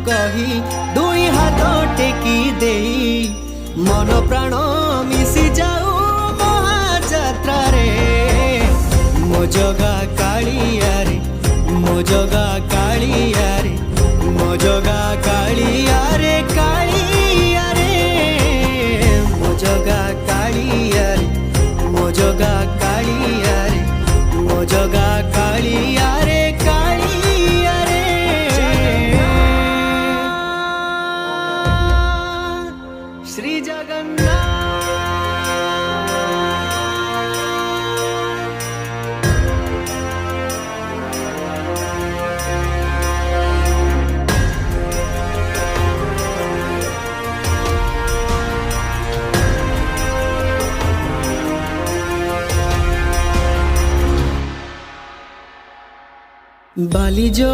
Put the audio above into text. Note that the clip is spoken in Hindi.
कही दुई हाथ टेकी देई मन प्राण मिसी जाऊ महाजात्रा रे मो जगा कालिया रे मो जगा कालिया रे मो जगा कालिया रे कालिया रे मो जगा कालिया रे मो जगा कालिया रे मो जगा कालिया रे कालिया रे श्री जगन्नाथ। बाली जो